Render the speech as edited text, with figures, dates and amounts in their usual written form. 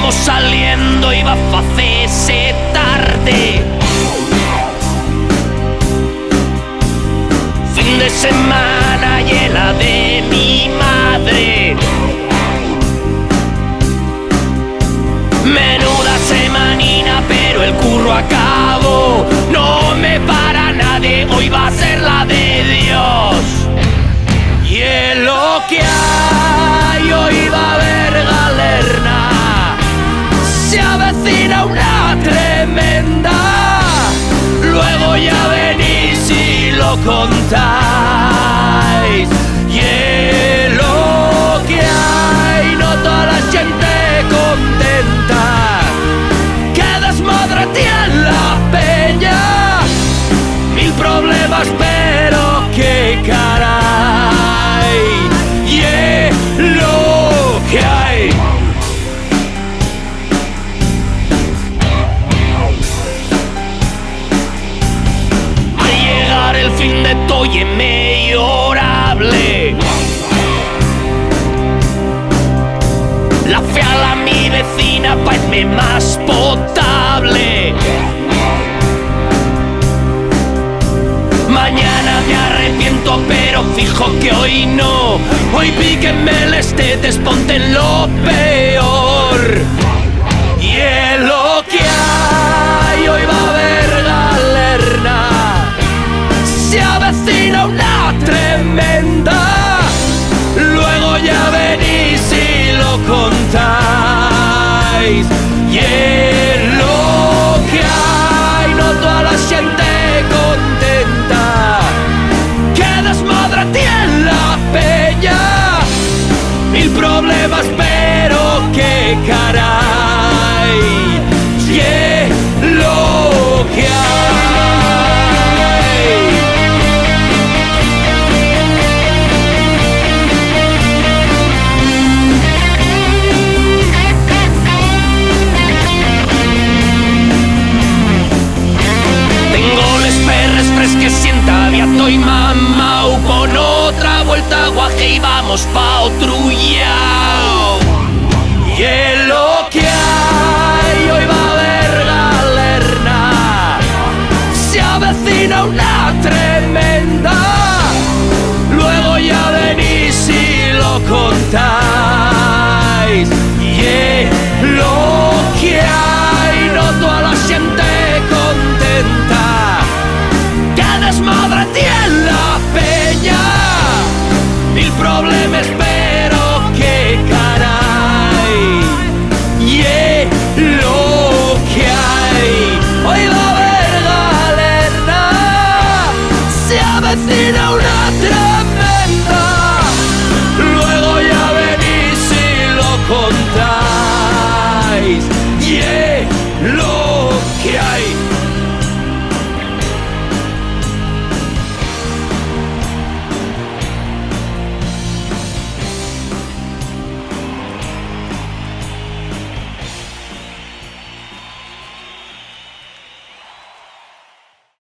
vamos saliendo y va a facerse tarde. Fin de semana y la de mi madre. Menuda semanina, pero el curro acabó. No me para nadie, hoy va a ser la de Dios. Y es lo que hay, hoy va a haber galerna. Se avecina una tremenda. Luego ya venís y lo contáis. Y es lo que hay, no toda la gente contenta. Que desmadre tiene la peña. Mil problemas, pero qué caray. Y es lo que hay. Al llegar el fin de toye mejorable. La fe a la mi vecina pa' irme más potable. Mañana me arrepiento, pero fijo que hoy no. Hoy píquenme les tetes, ponte en lo peor. Y es lo que hay, hoy va a haber galerna. Se avecina una tremenda. Luego ya venís y lo contáis. Y es lo que hay, no toda la gente contenta. Que desmadre tiene la peña. Mil problemas, pero qué caray. Y es lo que hay. Que sienta viato y mamau. Pon otra vuelta guaje y vamos pa' otro yao. Y es lo que hay, hoy va a haber galerna. Se avecina una tremenda. Luego ya venís y lo contáis.